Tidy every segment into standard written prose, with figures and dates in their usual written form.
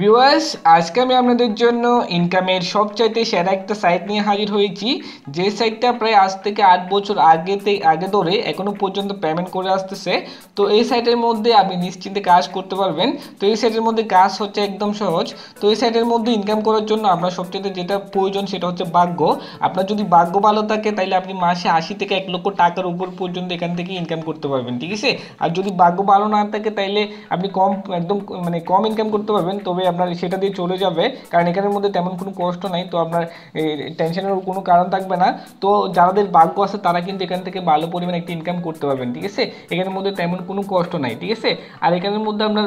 Viewers, আজকে আমি আপনাদের জন্য ইনকামের সবচাইতে সেরা একটা সাইট নিয়ে হাজির হয়েছি। যে সাইটটা প্রায় আজ থেকে 8 বছর আগে ধরে এখনো পর্যন্ত পেমেন্ট করে আসতেছে। তো এই সাইটের মধ্যে আপনি নিশ্চিন্তে কাজ করতে পারবেন। তো এই সাইটের মধ্যে কাজ হচ্ছে একদম সহজ। তো এই সাইটের মধ্যে ইনকাম করার জন্য আপনার সবচাইতে যেটা প্রয়োজন সেটা হচ্ছে ভাগ্য। আপনার যদি ভাগ্য ভালো থাকে তাহলে আপনি মাসে 80 থেকে 1 লক্ষ টাকার উপর পর্যন্ত এখান থেকে ইনকাম করতে পারবেন, ঠিক আছে। আর যদি ভাগ্য ভালো না থাকে তাহলে আপনি একদম কম ইনকাম করতে পারবেন, তবে আপনার সেটা দিয়ে চলে যাবে, কারণ এখানের মধ্যে তেমন কোনো কষ্ট নাই। তো আপনার টেনশনের কোনো কারণ থাকবে না। তো যাদের ভাগ্য আছে তারা কিন্তু এখান থেকে ভালো পরিমাণে একটা ইনকাম করতে পারবেন, ঠিক আছে। এখানের মধ্যে তেমন কোনো কষ্ট নাই, ঠিক আছে। আর এখানের মধ্যে আপনার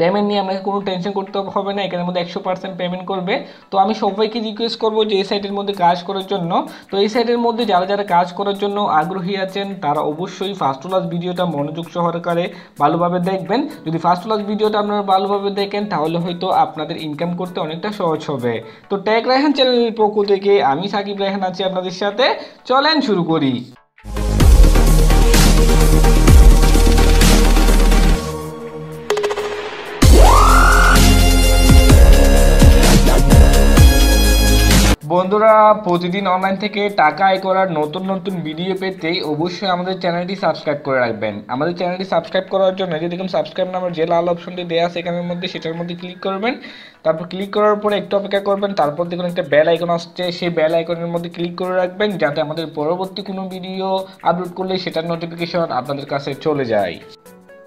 পেমেন্ট নিয়ে আপনাকে কোনো টেনশন করতে হবে না, এখানের মধ্যে 100% পেমেন্ট করবে। তো আমি সবাইকে রিকোয়েস্ট করবো যে এই সাইটের মধ্যে কাজ করার জন্য। তো এই সাইটের মধ্যে যারা যারা কাজ করার জন্য আগ্রহী আছেন তারা অবশ্যই ফার্স্ট ক্লাস ভিডিওটা মনোযোগ সহকারে ভালোভাবে দেখবেন। যদি ফার্স্ট ক্লাস ভিডিওটা আপনারা ভালোভাবে দেখেন তাহলে হয়তো আপনাদের ইনকাম করতে অনেকটা সহজ হবে। তো টেক রায়হান চ্যানেলের পক্ষ থেকে আমি সাকিব রায়হান আছি আপনাদের সাথে। চলেন শুরু করি। বন্ধুরা, প্রতিদিন অনলাইন থেকে টাকা আয় করার নতুন নতুন ভিডিও পেতে অবশ্যই আমাদের চ্যানেলটি সাবস্ক্রাইব করে রাখবেন। আমাদের চ্যানেলটি সাবস্ক্রাইব করার জন্য যে দেখুন সাবস্ক্রাইব নামের যে লাল অপশনটি দেওয়া আছে এখানের মধ্যে, সেটার মধ্যে ক্লিক করবেন। তারপর ক্লিক করার পরে একটু অপেক্ষা করবেন, তারপর দেখুন একটা বেল আইকন আসছে, সেই বেল আইকনের মধ্যে ক্লিক করে রাখবেন যাতে আমাদের পরবর্তী কোনো ভিডিও আপলোড করলে সেটার নোটিফিকেশন আপনাদের কাছে চলে যায়।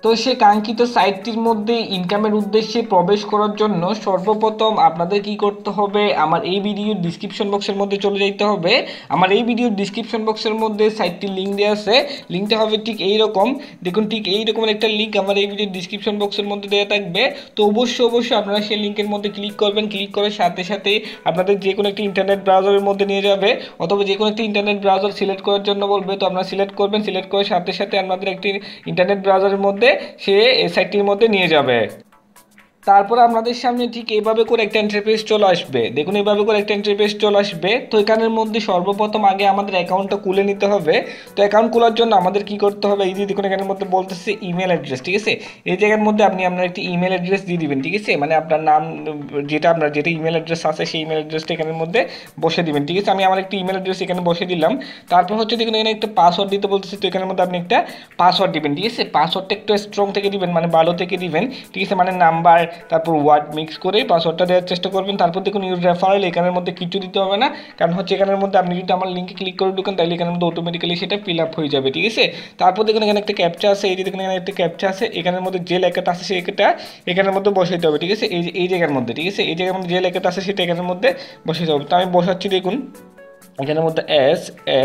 তো সে কাঙ্ক্ষিত সাইটটির মধ্যে ইনকামের উদ্দেশ্যে প্রবেশ করার জন্য সর্বপ্রথম আপনাদের কি করতে হবে, আমার এই ভিডিওর ডিসক্রিপশন বক্সের মধ্যে চলে যাইতে হবে। আমার এই ভিডিওর ডিসক্রিপশন বক্সের মধ্যে সাইটটির লিঙ্ক দেওয়া আছে। লিঙ্কটা হবে ঠিক এই রকম, দেখুন ঠিক এই রকমের একটা লিঙ্ক আমার এই ভিডিওর ডিসক্রিপশন বক্সের মধ্যে দেওয়া থাকবে। তো অবশ্যই আপনারা সেই লিঙ্কের মধ্যে ক্লিক করবেন। ক্লিক করার সাথে সাথে আপনাদের যে কোনো একটি ইন্টারনেট ব্রাউজারের মধ্যে নিয়ে যাবে, অথবা যে কোনো একটি ইন্টারনেট ব্রাউজার সিলেক্ট করার জন্য বলবে। তো আপনারা সিলেক্ট করবেন, সিলেক্ট করার সাথে সাথে আপনাদের একটি ইন্টারনেট ব্রাউজারের মধ্যে সে এই সাইটটির মধ্যে নিয়ে যাবে। তারপর আপনাদের সামনে ঠিক এইভাবে করে একটা ইন্টারফেস চলে আসবে। দেখুন এইভাবে করে একটা ইন্টারফেস চলে আসবে। তো এখানের মধ্যে সর্বপ্রথম আগে আমাদের অ্যাকাউন্টটা খুলে নিতে হবে। তো অ্যাকাউন্ট খোলার জন্য আমাদের কি করতে হবে, এই যে দেখুন এখানের মধ্যে বলতেছে ইমেল অ্যাড্রেস, ঠিক আছে। এই জায়গার মধ্যে আপনি আপনার একটি ইমেল অ্যাড্রেস দিয়ে দিবেন, ঠিক আছে। মানে আপনার নাম আপনার যেটা ইমেল অ্যাড্রেস আছে সেই ইমেল অ্যাড্রেসটা এখানের মধ্যে বসে দিবেন, ঠিক আছে। আমি আমার একটি ইমেল অ্যাড্রেস এখানে বসে দিলাম। তারপর হচ্ছে দেখুন এখানে একটা পাসওয়ার্ড দিতে বলতেছে। তো এখানের মধ্যে আপনি একটা পাসওয়ার্ড দিবেন, ঠিক আছে। পাসওয়ার্ডটা একটু স্ট্রং থেকে দিবেন, মানে ভালো থেকে দিবেন, ঠিক আছে। মানে নাম্বার তারপর ওয়ার্ড মিক্স করে পাসওয়ার্ডটা দেওয়ার চেষ্টা করবেন। তারপর দেখুন ইউর রেফারেল, এখানের মধ্যে কিছু দিতে হবে না, কারণ হচ্ছে এখানের মধ্যে আপনি যদি আমার লিঙ্কে ক্লিক করে ঢুকেন তাহলে এখানের মধ্যে অটোমেটিক্যালি সেটা ফিল আপ হয়ে যাবে, ঠিক আছে। তারপর দেখুন এখানে একটা ক্যাপচা আছে, এই যে দেখুন এখানে একটা ক্যাপচা আছে, এখানের মধ্যে যে লেখাটা আছে সেটা এখানের মধ্যে বসাইতে হবে, ঠিক আছে। এই জায়গার মধ্যে, ঠিক আছে। এই জায়গার মধ্যে যে লেখাটা আছে সেটা এখানের মধ্যে বসাইতে হবে। তো আমি বসাচ্ছি, দেখুন এখানের মধ্যে SA,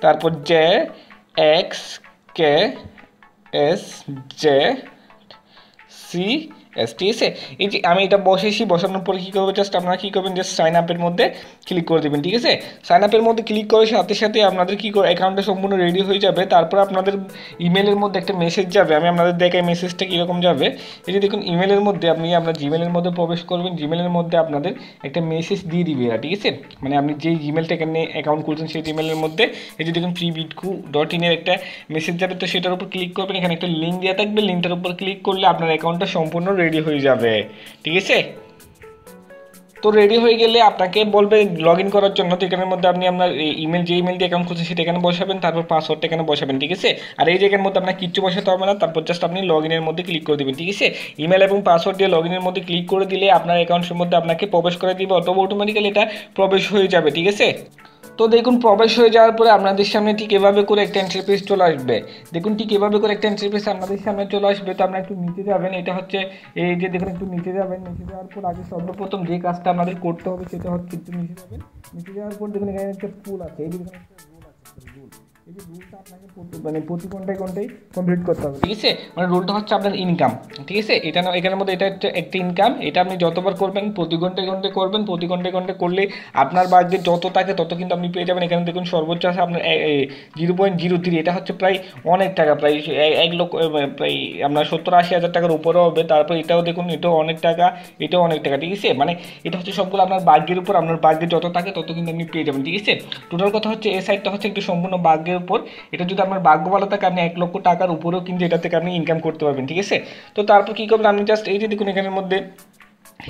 তারপর JXKSJCS, ঠিক আছে। এই যে আমি এটা বসেছি, বসানোর পরে কী করবো, জাস্ট আপনারা কী করবেন, জাস্ট সাইন আপের মধ্যে ক্লিক করে দেবেন, ঠিক আছে। সাইন আপের মধ্যে ক্লিক করার সাথে সাথে আপনাদের কী করে অ্যাকাউন্টটা সম্পূর্ণ রেডি হয়ে যাবে। তারপর আপনাদের ইমেলের মধ্যে একটা মেসেজ যাবে। আমি আপনাদের দেখাই মেসেজটা কীরকম যাবে। এই যে দেখুন ইমেলের মধ্যে আপনি আপনার জিমেলের মধ্যে প্রবেশ করবেন। জিমেলের মধ্যে আপনাদের একটা মেসেজ দিয়ে দিবে এরা, ঠিক আছে। মানে আপনি যেই জিমেলটা এখানে অ্যাকাউন্ট খুলছেন সেই জিমেলের মধ্যে এই যে দেখুন freebitco.in এর একটা মেসেজ যাবে। তো সেটার উপর ক্লিক করবেন, এখানে একটা লিঙ্ক দেওয়া থাকবে, লিঙ্কটার উপর ক্লিক করলে আপনার অ্যাকাউন্টটা সম্পূর্ণ রেডি হয়ে যাবে, ঠিক আছে। তো রেডি হয়ে গেলে আপনাকে বলবে লগ ইন করার জন্য। তো এখানের মধ্যে আপনি আপনার ইমেল যে ইমেল দিয়ে অ্যাকাউন্ট খুলছেন সেটা এখানে বসাবেন, তারপর পাসওয়ার্ডটা এখানে বসাবেন, ঠিক আছে। আর এই জায়গার মধ্যে আপনার কিচ্ছু বসাতে হবে না, তারপর জাস্ট আপনি লগ ইনের মধ্যে ক্লিক করে দেবেন, ঠিক আছে। ইমেল এবং পাসওয়ার্ড দিয়ে লগ ইনের মধ্যে ক্লিক করে দিলে আপনার অ্যাকাউন্টের মধ্যে আপনাকে প্রবেশ করে দিবে, অথবা অটোমেটিক্যালি এটা প্রবেশ হয়ে যাবে, ঠিক আছে। তো দেখুন প্রবেশ হয়ে যাওয়ার পরে আপনাদের সামনে ঠিক এভাবে করে একটা ইন্টারফেস চলে আসবে। দেখুন ঠিক এভাবে করে একটা ইন্টারফেস আপনাদের সামনে চলে আসবে। তো আপনারা একটু নিচে যাবেন, এটা হচ্ছে এই যে দেখুন একটু নিচে যাবেন। নিচে যাওয়ার পর আগে সর্বপ্রথম যে কাজটা আমাদের করতে হবে সেটা হচ্ছে একটু নিচে যাবেন। নিচে যাওয়ার পর দেখুন এখানে একটা পুল আছে, এই যে দেখুন একটা রুল আছে, রুল। এই যে রুলটা আপনাকে প্রতি ঘন্টায় ঘন্টায় কমপ্লিট করতে হবে, ঠিক আছে। মানে রুলটা হচ্ছে আপনার ইনকাম, ঠিক আছে। এটা না এখানের মধ্যে এটা হচ্ছে একটা ইনকাম। এটা আপনি যতবার করবেন প্রতি ঘন্টায় ঘন্টায় করবেন, প্রতি ঘন্টায় ঘন্টায় করলে আপনার ভাগ্যে যত থাকে তত কিন্তু আপনি পেয়ে যাবেন। এখানে দেখুন সর্বোচ্চ আছে আপনার 0.03, এটা হচ্ছে প্রায় অনেক টাকা, প্রায় 1 লক্ষ, প্রায় আপনার 70-80 হাজার টাকার উপরেও হবে। তারপর এটাও দেখুন, এটাও অনেক টাকা, এটাও অনেক টাকা, ঠিক আছে। মানে এটা হচ্ছে সবগুলো আপনার ভাগ্যের উপর, আপনার ভাগ্যে যত থাকে তত কিন্তু আপনি পেয়ে যাবেন, ঠিক আছে। টোটাল কথা হচ্ছে এই সাইটটা হচ্ছে একটু সম্পূর্ণ ভাগ্যের উপর। এটা যদি আপনার ভাগ্য ভালো থাকে আপনি 1 লক্ষ টাকার উপরেও কিন্তু এটা থেকে আপনি ইনকাম করতে পারবেন, ঠিক আছে। তো তারপর কী করবেন, আপনি জাস্ট এই যে দেখুন এখানের মধ্যে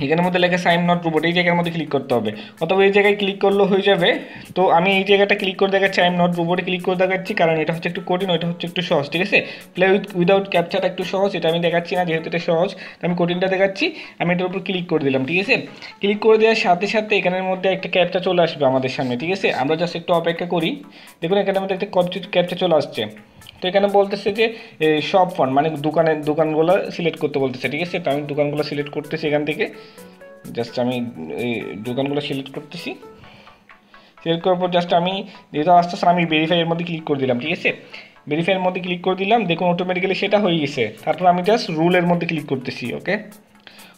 এখানের মধ্যে লেখা সাইন নট রোবট, এই জায়গার মধ্যে ক্লিক করতে হবে, অথবা এই জায়গায় ক্লিক করলেও হয়ে যাবে। তো আমি এই জায়গাটা ক্লিক করে দেখাচ্ছি, আই এম নট রোবটে ক্লিক করে দেখাচ্ছি, কারণ এটা হচ্ছে একটু কঠিন, ওইটা হচ্ছে একটু সহজ, ঠিক আছে। প্লে উইদাউট ক্যাপচারটা একটু সহজ, এটা আমি দেখাচ্ছি না যেহেতু এটা সহজ, তো আমি কঠিনটা দেখাচ্ছি। আমি এটার উপর ক্লিক করে দিলাম, ঠিক আছে। ক্লিক করে দেওয়ার সাথে সাথে এখানের মধ্যে একটা ক্যাপচা চলে আসবে আমাদের সামনে, ঠিক আছে। আমরা জাস্ট একটু অপেক্ষা করি। দেখুন এখানের মধ্যে একটা ক্যাপচা চলে আসছে। তো এখানে বলতেছে যে সব ফান্ড মানে দোকানগুলো সিলেক্ট করতে বলতেছে, ঠিক আছে। তো আমি দোকানগুলো সিলেক্ট করতেছি এখান থেকে, জাস্ট আমি এই দোকানগুলো সিলেক্ট করতেছি। সিলেক্ট করার পর জাস্ট আমি যেহেতু আস্তে আস্তে আমি ভেরিফাইয়ের মধ্যে ক্লিক করে দিলাম, ঠিক আছে। ভেরিফাইয়ের মধ্যে ক্লিক করে দিলাম, দেখুন অটোমেটিক্যালি সেটা হয়ে গেছে। তারপর আমি জাস্ট রুলের মধ্যে ক্লিক করতেছি, ওকে।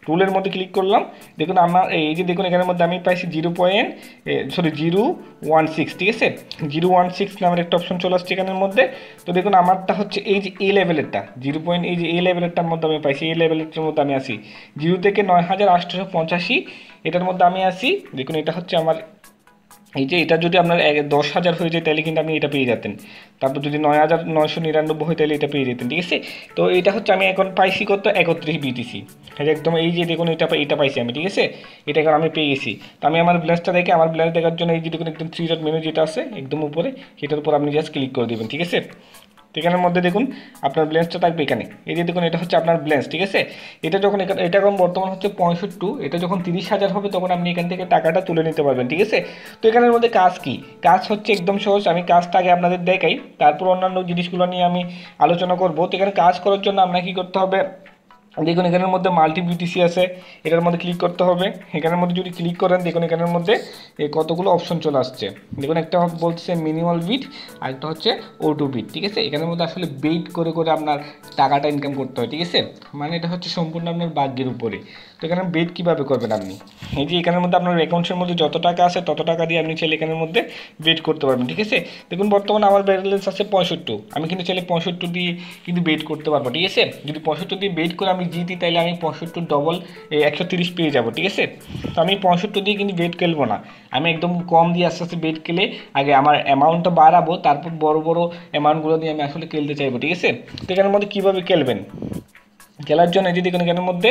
রুলের মধ্যে ক্লিক করলাম, দেখুন আমার এই যে দেখুন এখানের মধ্যে আমি পাইছি 0.16, ঠিক আছে। 0.16 নামের একটা অপশন চলে আসছে এখানের মধ্যে। তো দেখুন আমারটা হচ্ছে এই যে এ লেভেলেরটা, এই যে এ লেভেলেরটার মধ্যে আমি পাইছি, এই লেভেলেরটার মধ্যে আমি আসি 0 থেকে 9885, এটার মধ্যে আমি আসি। দেখুন এটা হচ্ছে আমার এই যে এটা যদি আপনার 10,000 হয়ে যায় তাহলে কিন্তু আপনি এটা পেয়ে যেতেন। তারপর যদি 9,999 হয় তাহলে এটা পেয়ে যেতেন, ঠিক আছে। তো এটা হচ্ছে আমি এখন পাইছি কত 31 বিটিসি, একদম এই যে দেখুন এটা পাইছি আমি, ঠিক আছে। এটা এখন আমি পেয়ে গেছি। তো আমি আমার ব্যালেন্সটা দেখে, আমার ব্যালেন্স দেখার জন্য এই যে দেখুন একদম 3 ডট মেনু যেটা আছে একদম উপরে, সেটার উপর আপনি জাস্ট ক্লিক করে দেবেন, ঠিক আছে। তো এখানের মধ্যে দেখুন আপনার ব্যালেন্সটা থাকবে এখানে, এই যে দেখুন এটা হচ্ছে আপনার ব্যালেন্স, ঠিক আছে। এটা যখন এটা এখন বর্তমান হচ্ছে 65, এটা যখন 30,000 হবে তখন আপনি এখান থেকে টাকাটা তুলে নিতে পারবেন, ঠিক আছে। তো এখানের মধ্যে কাজ কি, কাজ হচ্ছে একদম সহজ। আমি কাজটা আগে আপনাদের দেখাই, তারপর অন্যান্য জিনিসগুলো নিয়ে আমি আলোচনা করব। তো এখানে কাজ করার জন্য আপনাকে কী করতে হবে, দেখুন এখানের মধ্যে মাল্টি বিটিসি আছে, এটার মধ্যে ক্লিক করতে হবে। এখানের মধ্যে যদি ক্লিক করেন দেখুন এখানের মধ্যে কতগুলো অপশন চলে আসছে। দেখুন একটা বলছে মিনিমাল বিট, আর একটা হচ্ছে O2 বিট, ঠিক আছে। এখানের মধ্যে আসলে বেট করে করে আপনার টাকাটা ইনকাম করতে হয়, ঠিক আছে। মানে এটা হচ্ছে সম্পূর্ণ আপনার ভাগ্যের উপরে। তো এখানে বেট কীভাবে করবেন আপনি, এই যে এখানের মধ্যে আপনার অ্যাকাউন্টের মধ্যে যত টাকা আছে তত টাকা দিয়ে আপনি চাইলে এখানের মধ্যে বেট করতে পারবেন, ঠিক আছে। দেখুন বর্তমানে আমার ব্যালেন্স আছে 65, আমি কিন্তু চাইলে 65 দিয়ে কিন্তু বেট করতে পারবো, ঠিক আছে। যদি 65 দিয়ে বেট করে আমি জিতি তাহলে আমি 65 ডবল 130 পেয়ে যাবো, ঠিক আছে। তো আমি 65 দিয়ে কিন্তু বেট খেলবো না, আমি একদম কম দিয়ে আস্তে আস্তে বেট খেলে আগে আমার অ্যামাউন্টটা বাড়াবো, তারপর বড় বড় অ্যামাউন্টগুলো দিয়ে আমি আসলে খেলতে চাইবো, ঠিক আছে। তো এখানের মধ্যে কীভাবে খেলবেন, খেলার জন্য এই যে দেখুন এখানের মধ্যে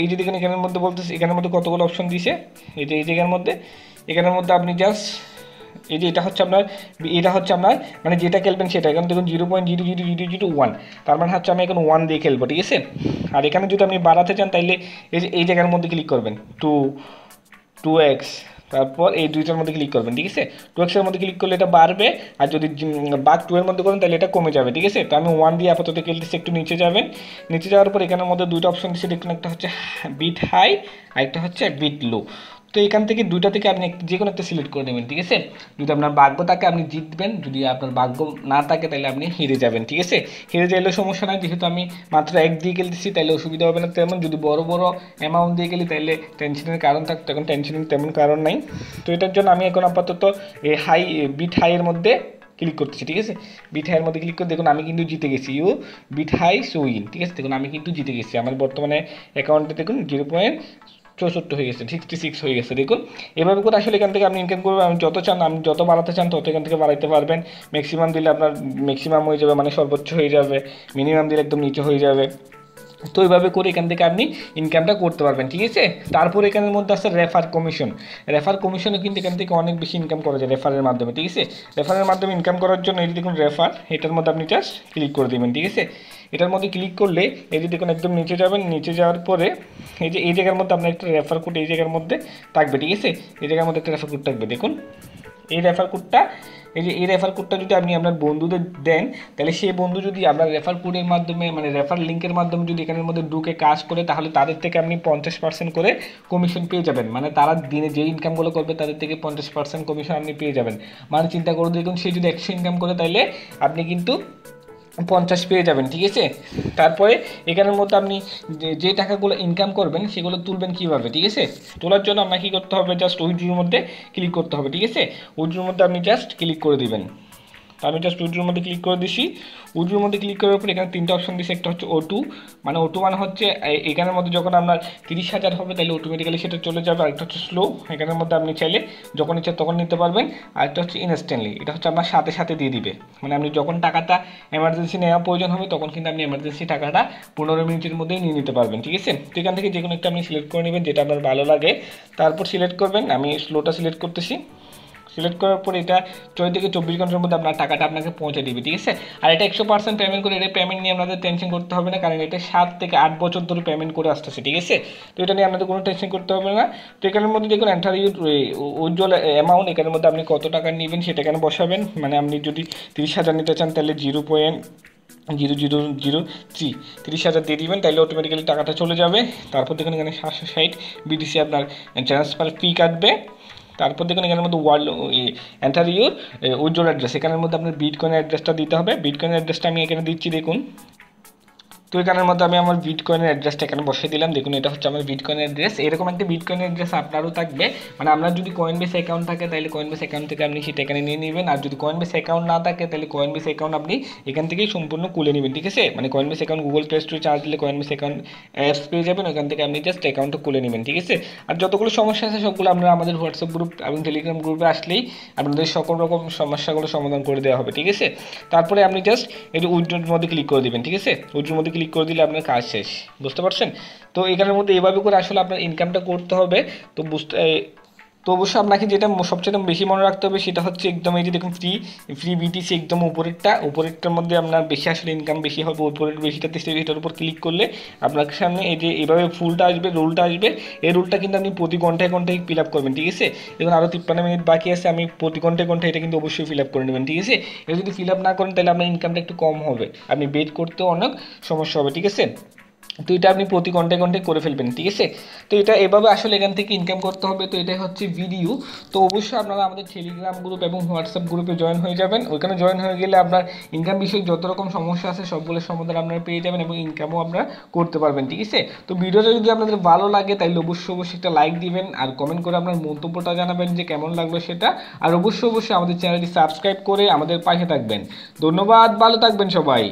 এই যে দেখুন এখানের মধ্যে বলতেছে, এখানের মধ্যে কতগুলো অপশন দিয়েছে, এই যে এই জায়গার মধ্যে, এখানের মধ্যে আপনি জাস্ট এই যে এটা হচ্ছে আপনার মানে যেটা খেলবেন সেটা। এখানে দেখুন 0.000001, তার মানে হচ্ছে আমি এখন 1 দিয়ে খেলবো, ঠিক আছে। আর এখানে যদি আপনি বাড়াতে চান তাহলে এই যে এই জায়গার মধ্যে ক্লিক করবেন 2x, তারপর এই দুইটার মধ্যে ক্লিক করবেন, ঠিক আছে। 2x এর মধ্যে ক্লিক করলে এটা বাড়বে, আর যদি বাঘ 2 এর মধ্যে করেন তাহলে এটা কমে যাবে, ঠিক আছে। তো আমি 1 দিয়ে আপাতত খেলতেছি, একটু নিচে যাবেন। নিচে যাওয়ার পর এখানের মধ্যে দুইটা অপশন দিচ্ছে দেখুন, একটা হচ্ছে বিট হাই আর একটা হচ্ছে বিট লো। তো এখান থেকে দুইটা থেকে আপনি যে কোনো একটা সিলেক্ট করে নেবেন, ঠিক আছে। যদি আপনার ভাগ্য থাকে আপনি জিতবেন, যদি আপনার ভাগ্য না থাকে তাহলে আপনি হেরে যাবেন, ঠিক আছে। হেরে যাইলেও সমস্যা নাই, যেহেতু আমি মাত্র 1 দিয়ে খেলতেছি তাহলে অসুবিধা হবে না তেমন। যদি বড় বড় অ্যামাউন্ট দিয়ে গেলি তাহলে টেনশনের কারণ থাকতো, এখন টেনশনের তেমন কারণ নাই। তো এটার জন্য আমি এখন আপাতত এই বিট হাইয়ের মধ্যে ক্লিক করতেছি, ঠিক আছে। বিট হাইয়ের মধ্যে ক্লিক করে দেখুন আমি কিন্তু জিতে গেছি, বিট হাই উইন, ঠিক আছে। দেখুন আমি কিন্তু জিতে গেছি, আমার বর্তমানে অ্যাকাউন্টে দেখুন 0.64 হয়ে গেছে, 66 হয়ে গেছে। দেখুন এভাবে করে আসলে এখান থেকে আপনি ইনকাম করবেন। আমি যত চান, আমি যত বাড়াতে চান তত এখান থেকে বাড়াইতে পারবেন। ম্যাক্সিমাম দিলে আপনার ম্যাক্সিমাম হয়ে যাবে, মানে সর্বোচ্চ হয়ে যাবে, মিনিমাম দিলে একদম নিচে হয়ে যাবে। তো এইভাবে করে এখান থেকে আপনি ইনকামটা করতে পারবেন, ঠিক আছে। তারপর এখানের মধ্যে আছে রেফার কমিশন। রেফার কমিশনও কিন্তু এখান থেকে অনেক বেশি ইনকাম করা যায় রেফারের মাধ্যমে, ঠিক আছে। রেফারের মাধ্যমে ইনকাম করার জন্য এই যে দেখুন রেফার, এটার মধ্যে আপনি জাস্ট ক্লিক করে দেবেন, ঠিক আছে। এটার মধ্যে ক্লিক করলে এই যে দেখুন একদম নিচে যাবেন, নিচে যাওয়ার পরে এই যে এই জায়গার মধ্যে আপনার একটা রেফার কোড এই জায়গার মধ্যে থাকবে, ঠিক আছে। এই জায়গার মধ্যে একটা রেফার কোড থাকবে, দেখুন এই রেফার কোডটা, এই রেফার কোডটা যদি আপনি আপনার বন্ধুদের দেন তাহলে সেই বন্ধু যদি আপনার রেফার কোডের মাধ্যমে মানে রেফার লিঙ্কের মাধ্যমে যদি এখানের মধ্যে ঢুকে কাজ করে তাহলে তাদের থেকে আপনি 50% করে কমিশন পেয়ে যাবেন। মানে তারা দিনে যে ইনকামগুলো করবে তাদের থেকে 50% কমিশন আপনি পেয়ে যাবেন। মানে চিন্তা করে দেখুন সে যদি 100 ইনকাম করে তাহলে আপনি কিন্তু 50 পেয়ে যাবেন, ঠিক আছে। তারপরে এখানের মধ্যে আপনি যে টাকাগুলো ইনকাম করবেন সেগুলো তুলবেন কীভাবে, ঠিক আছে। তোলার জন্য আপনাকে কী করতে হবে, জাস্ট উইথড্রোর মধ্যে ক্লিক করতে হবে, ঠিক আছে। উইথড্রোর মধ্যে আপনি জাস্ট ক্লিক করে দিবেন। তো আমি জাস্ট উইথড্রোর মধ্যে ক্লিক করে দিছি। উইথড্রোর মধ্যে ক্লিক করার পর এখানে 3টা অপশন দিচ্ছে, একটা হচ্ছে O2, মানে O2 মানে হচ্ছে এখানের মধ্যে যখন আপনার 30,000 হবে তাহলে অটোমেটিক্যালি সেটা চলে যাবে। আরেকটা হচ্ছে স্লো, এখানের মধ্যে আপনি চাইলে যখন ইচ্ছা তখন নিতে পারবেন। আরেকটা হচ্ছে ইনস্ট্যান্টলি, এটা হচ্ছে আপনার সাথে সাথে দিয়ে দিবে, মানে আপনি যখন টাকাটা এমার্জেন্সি নেওয়া প্রয়োজন হবে তখন কিন্তু আপনি এমার্জেন্সি টাকাটা 15 মিনিটের মধ্যেই নিয়ে নিতে পারবেন, ঠিক আছে। তো এখান থেকে যে কোনো একটা আপনি সিলেক্ট করে নেবেন যেটা আপনার ভালো লাগে, তারপর সিলেক্ট করবেন। আমি স্লোটা সিলেক্ট করতেছি। সিলেক্ট করার পর এটা 24 থেকে 24 ঘন্টার মধ্যে আপনার টাকাটা আপনাকে পৌঁছে দিবে, ঠিক আছে। আর এটা 100% পেমেন্ট করে, এটা পেমেন্ট নিয়ে আপনাদের টেনশন করতে হবে না, কারণ এটা 7 থেকে 8 বছর ধরে পেমেন্ট করে আসতেছে, ঠিক আছে। তো এটা নিয়ে আপনাদের কোনো টেনশন করতে হবে না। তো এখানের মধ্যে দেখুন এন্টার ইউর উজ্জ্বল অ্যামাউন্ট, এখানের মধ্যে আপনি কত টাকা নেবেন সেটা এখানে বসাবেন। মানে আপনি যদি 30,000 নিতে চান তাহলে 0.0003 30,000 দিয়ে দিবেন, তাহলে অটোমেটিক্যালি টাকাটা চলে যাবে। তারপর দেখুন এখানে 760 বিটিসি আপনার ট্রান্সফার ফি কাটবে। তারপর দেখুন এখানের মধ্যে এন্টার ইউর উজ্জ্বল অ্যাড্রেস, এখানের মধ্যে আপনার বিটকয়েনের অ্যাড্রেসটা দিতে হবে। বিটকয়েনের অ্যাড্রেসটা আমি এখানে দিচ্ছি দেখুন। তো এখানের মধ্যে আমি আমার বিটকয়েনের অ্যাড্রেসটা এখানে বসিয়ে দিলাম। দেখুন এটা হচ্ছে আমার বিটকয়েনের অ্যাড্রেস। এরকম একটা বিটকয়েনের অ্যাড্রেস আপনারও থাকবে, মানে আপনার যদি কয়েনবেস অ্যাকাউন্ট থাকে তাহলে কয়েনবেস অ্যাকাউন্ট থেকে আপনি সেটা এখানে নিয়ে নেবেন। আর যদি কয়েনবেস অ্যাকাউন্ট না থাকে তাহলে কয়েনবেস অ্যাকাউন্ট আপনি এখান থেকেই সম্পূর্ণ খুলে নেবেন, ঠিক আছে। মানে কয়েনবেস অ্যাকাউন্ট গুগল প্লে স্টোরে চার্জ দিলে কয়েনবেস অ্যাকাউন্ট অ্যাপস পেয়ে যাবেন, ওখান থেকে আপনি জাস্ট অ্যাকাউন্টটা খুলে নেবেন, ঠিক আছে। আর যতগুলো সমস্যা আছে সবগুলো আপনারা আমাদের হোয়াটসঅ্যাপ গ্রুপ এবং টেলিগ্রাম গ্রুপে আসলেই আপনাদের সকল রকম সমস্যাগুলো সমাধান করে দেওয়া হবে, ঠিক আছে। তারপরে আপনি জাস্ট এই যে উইথড্রোর মধ্যে ক্লিক করে দেবেন, ঠিক আছে। উইথড্রোর মধ্যে ক্লিক করে দিলে আপনার কাজ শেষ, বুঝতে পারছেন। তো এখানের মধ্যে এভাবে করে আসলে আপনার ইনকামটা করতে হবে। তো অবশ্যই আপনাকে যেটা সবচেয়ে বেশি মনে রাখতে হবে সেটা হচ্ছে একদম এই যে দেখুন ফ্রি বিটিসি একদম উপরেরটার মধ্যে আপনার বেশি আসলে ইনকাম বেশি হবে। উপরের বেশিটাতে এটার উপর ক্লিক করলে আপনার সামনে এই যে এভাবে ফুলটা আসবে, রুলটা আসবে। এই রুলটা কিন্তু আপনি প্রতি ঘন্টায় ঘন্টায় ফিল আপ করবেন, ঠিক আছে। এখন আরও 53 মিনিট বাকি আছে, আমি প্রতি ঘন্টায় ঘন্টায় এটা কিন্তু অবশ্যই ফিল আপ করে নেবেন, ঠিক আছে। এটা যদি ফিল আপ না করেন তাহলে আপনার ইনকামটা একটু কম হবে, আপনি বেট করতেও অনেক সমস্যা হবে, ঠিক আছে। তো এটা আপনি প্রতি ঘন্টায় ঘন্টায় করে ফেলবেন, ঠিক আছে। তো এটা এভাবে আসলে এখান থেকে ইনকাম করতে হবে। তো এটাই হচ্ছে ভিডিও। তো অবশ্যই আপনারা আমাদের টেলিগ্রাম গ্রুপ এবং হোয়াটসঅ্যাপ গ্রুপে জয়েন হয়ে যাবেন। ওইখানে জয়েন হয়ে গেলে আপনার ইনকাম বিষয়ে যত রকম সমস্যা আছে সবগুলোর সমাধান আপনারা পেয়ে যাবেন এবং ইনকামও আপনারা করতে পারবেন, ঠিক আছে। তো ভিডিওটা যদি আপনাদের ভালো লাগে তাহলে অবশ্যই একটা লাইক দিবেন আর কমেন্ট করে আপনার মন্তব্যটা জানাবেন যে কেমন লাগবে সেটা। আর অবশ্যই আমাদের চ্যানেলটি সাবস্ক্রাইব করে আমাদের পাশে থাকবেন। ধন্যবাদ, ভালো থাকবেন সবাই।